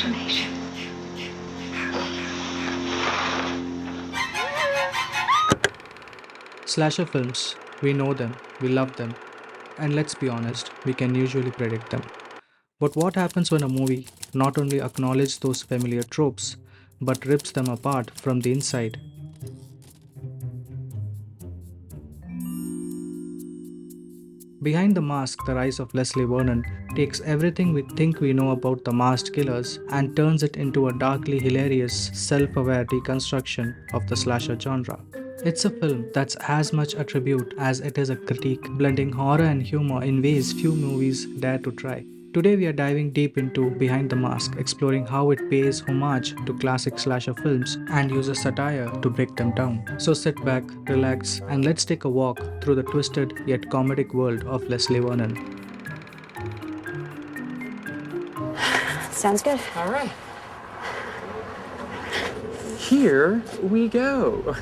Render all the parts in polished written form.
information. Slasher films, we know them, we love them, and let's be honest, we can usually predict them. But what happens when a movie not only acknowledges those familiar tropes, but rips them apart from the inside? Behind the Mask, The Rise of Leslie Vernon takes everything we think we know about the masked killers and turns it into a darkly hilarious, self aware deconstruction of the slasher genre. It's a film that's as much a tribute as it is a critique, blending horror and humor in ways few movies dare to try. Today we are diving deep into Behind the Mask, exploring how it pays homage to classic slasher films and uses satire to break them down. So sit back, relax, and let's take a walk through the twisted yet comedic world of Leslie Vernon. Sounds good. All right. Here we go.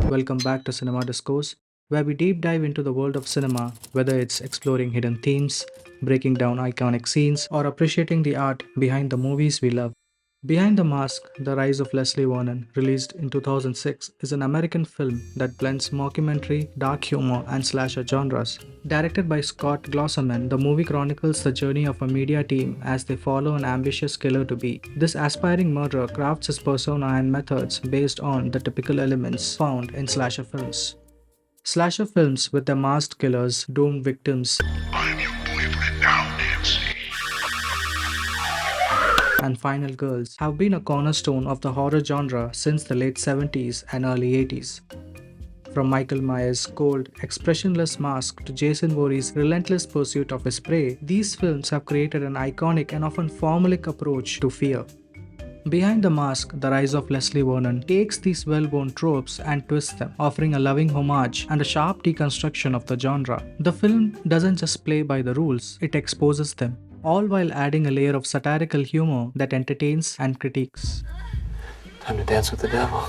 Welcome back to Cinema Discourse, where we deep dive into the world of cinema, whether it's exploring hidden themes, breaking down iconic scenes, or appreciating the art behind the movies we love. Behind the Mask, The Rise of Leslie Vernon, released in 2006, is an American film that blends mockumentary, dark humor, and slasher genres. Directed by Scott Glosserman, the movie chronicles the journey of a media team as they follow an ambitious killer to be. This aspiring murderer crafts his persona and methods based on the typical elements found in slasher films. Slasher films with their masked killers, doomed victims, I'm your boyfriend now, Nancy. and final girls have been a cornerstone of the horror genre since the late 70s and early 80s. From Michael Myers' cold, expressionless mask to Jason Voorhees' relentless pursuit of his prey, these films have created an iconic and often formulaic approach to fear. Behind the Mask, The Rise of Leslie Vernon takes these well-worn tropes and twists them, offering a loving homage and a sharp deconstruction of the genre. The film doesn't just play by the rules, it exposes them, all while adding a layer of satirical humor that entertains and critiques. Time to dance with the devil.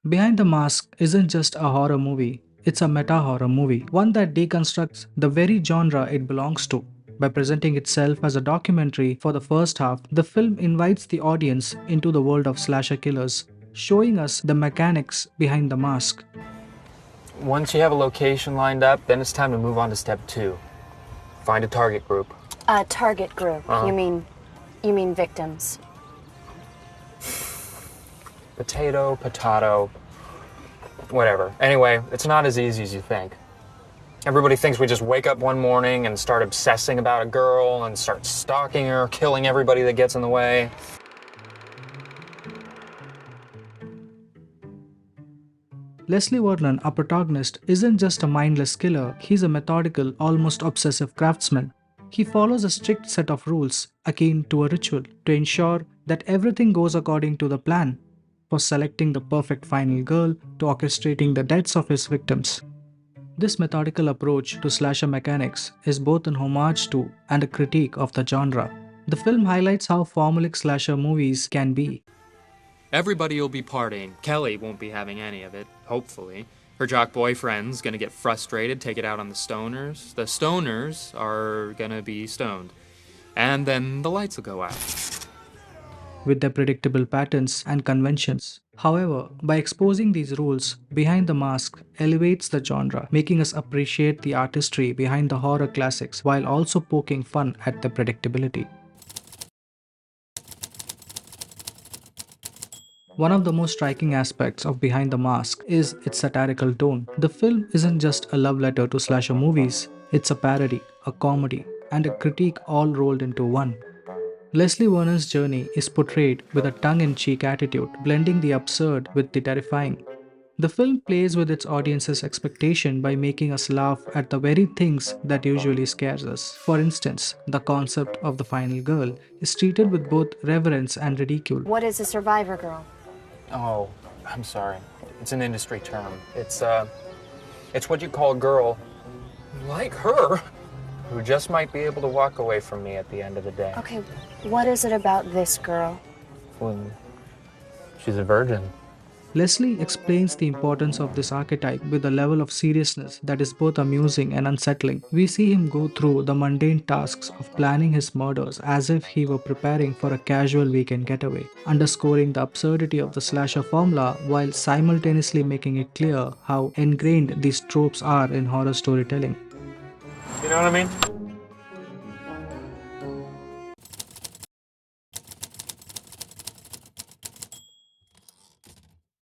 Behind the Mask isn't just a horror movie, it's a meta-horror movie, one that deconstructs the very genre it belongs to. By presenting itself as a documentary for the first half, the film invites the audience into the world of slasher killers, showing us the mechanics behind the mask. Once you have a location lined up, then it's time to move on to step 2. Find a target group. Target group. You mean victims. Potato, whatever. Anyway, it's not as easy as you think. Everybody thinks we just wake up one morning and start obsessing about a girl and start stalking her, killing everybody that gets in the way. Leslie Vernon, our protagonist, isn't just a mindless killer, he's a methodical, almost obsessive craftsman. He follows a strict set of rules, akin to a ritual, to ensure that everything goes according to the plan, for selecting the perfect final girl to orchestrating the deaths of his victims. This methodical approach to slasher mechanics is both an homage to and a critique of the genre. The film highlights how formulaic slasher movies can be. Everybody will be partying. Kelly won't be having any of it, hopefully. Her jock boyfriend's gonna get frustrated, take it out on the stoners. The stoners are gonna be stoned. And then the lights will go out. With their predictable patterns and conventions. However, by exposing these rules, Behind the Mask elevates the genre, making us appreciate the artistry behind the horror classics while also poking fun at the predictability. One of the most striking aspects of Behind the Mask is its satirical tone. The film isn't just a love letter to slasher movies, it's a parody, a comedy, and a critique all rolled into one. Leslie Vernon's journey is portrayed with a tongue-in-cheek attitude, blending the absurd with the terrifying. The film plays with its audience's expectation by making us laugh at the very things that usually scares us. For instance, the concept of the final girl is treated with both reverence and ridicule. What is a survivor girl? Oh, I'm sorry. It's an industry term. It's what you call a girl like her who just might be able to walk away from me at the end of the day. Okay, what is it about this girl? Well, she's a virgin. Leslie explains the importance of this archetype with a level of seriousness that is both amusing and unsettling. We see him go through the mundane tasks of planning his murders as if he were preparing for a casual weekend getaway, underscoring the absurdity of the slasher formula while simultaneously making it clear how ingrained these tropes are in horror storytelling. You know what I mean?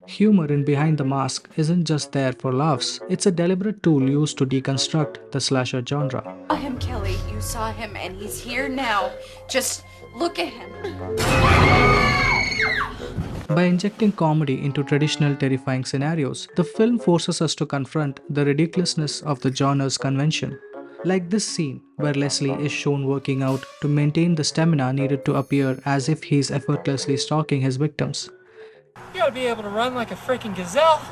Humor in Behind the Mask isn't just there for laughs, it's a deliberate tool used to deconstruct the slasher genre. Saw him, Kelly. You saw him, and he's here now. Just look at him. By injecting comedy into traditional terrifying scenarios, the film forces us to confront the ridiculousness of the genre's convention. Like this scene, where Leslie is shown working out to maintain the stamina needed to appear as if he's effortlessly stalking his victims. You gotta be able to run like a freaking gazelle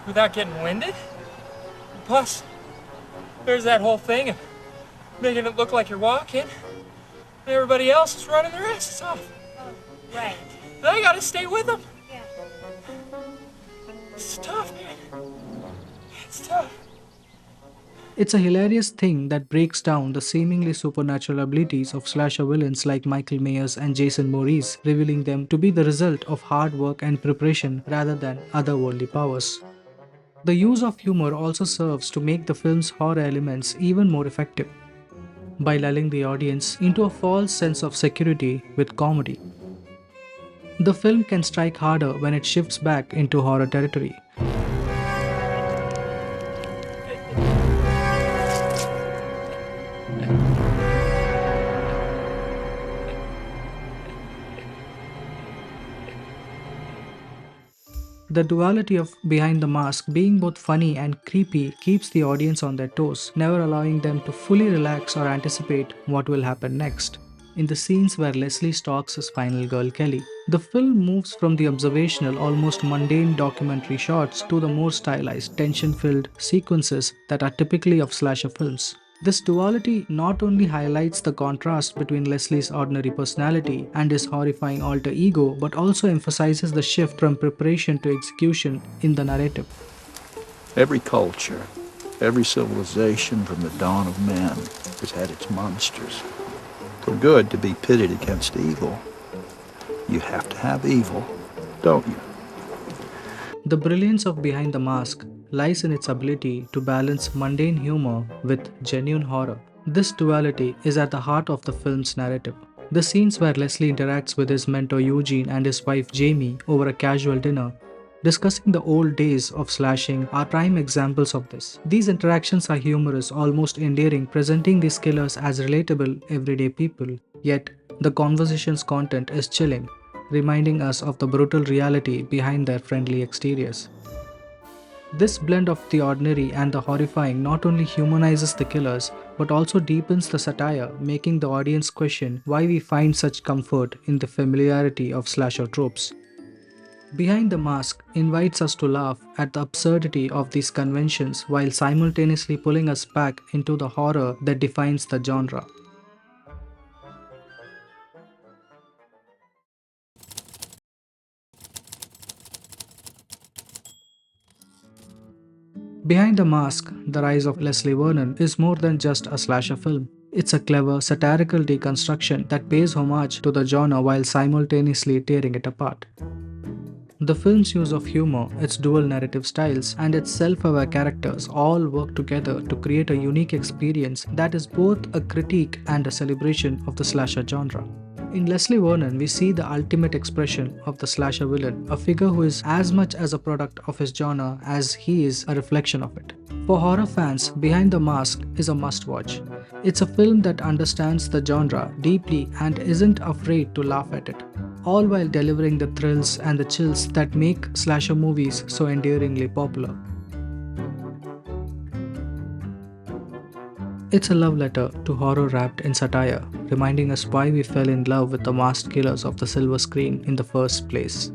without getting winded. Plus, there's that whole thing of making it look like you're walking, and everybody else is running their asses off. Right. Then I gotta stay with them. It's tough, man. It's tough. It's a hilarious thing that breaks down the seemingly supernatural abilities of slasher villains like Michael Myers and Jason Voorhees, revealing them to be the result of hard work and preparation rather than otherworldly powers. The use of humor also serves to make the film's horror elements even more effective, by lulling the audience into a false sense of security with comedy. The film can strike harder when it shifts back into horror territory. The duality of Behind the Mask being both funny and creepy keeps the audience on their toes, never allowing them to fully relax or anticipate what will happen next. In the scenes where Leslie stalks his final girl Kelly, the film moves from the observational, almost mundane documentary shots to the more stylized, tension-filled sequences that are typically of slasher films. This duality not only highlights the contrast between Leslie's ordinary personality and his horrifying alter ego, but also emphasizes the shift from preparation to execution in the narrative. Every culture, every civilization from the dawn of man has had its monsters. For good to be pitted against evil, you have to have evil, don't you? The brilliance of Behind the Mask lies in its ability to balance mundane humor with genuine horror. This duality is at the heart of the film's narrative. The scenes where Leslie interacts with his mentor Eugene and his wife Jamie over a casual dinner, discussing the old days of slashing, are prime examples of this. These interactions are humorous, almost endearing, presenting these killers as relatable, everyday people. Yet, the conversation's content is chilling, reminding us of the brutal reality behind their friendly exteriors. This blend of the ordinary and the horrifying not only humanizes the killers, but also deepens the satire, making the audience question why we find such comfort in the familiarity of slasher tropes. Behind the Mask invites us to laugh at the absurdity of these conventions while simultaneously pulling us back into the horror that defines the genre. Behind the Mask, The Rise of Leslie Vernon is more than just a slasher film. It's a clever, satirical deconstruction that pays homage to the genre while simultaneously tearing it apart. The film's use of humor, its dual narrative styles, and its self-aware characters all work together to create a unique experience that is both a critique and a celebration of the slasher genre. In Leslie Vernon, we see the ultimate expression of the slasher villain, a figure who is as much as a product of his genre as he is a reflection of it. For horror fans, Behind the Mask is a must-watch. It's a film that understands the genre deeply and isn't afraid to laugh at it, all while delivering the thrills and the chills that make slasher movies so endearingly popular. It's a love letter to horror wrapped in satire, reminding us why we fell in love with the masked killers of the silver screen in the first place.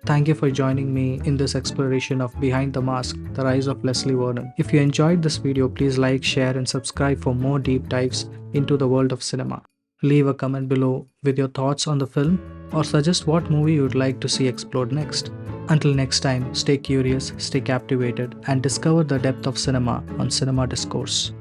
Thank you for joining me in this exploration of Behind the Mask, The Rise of Leslie Vernon. If you enjoyed this video, please like, share and subscribe for more deep dives into the world of cinema. Leave a comment below with your thoughts on the film or suggest what movie you would like to see explored next. Until next time, stay curious, stay captivated, and discover the depth of cinema on Cinema Discourse.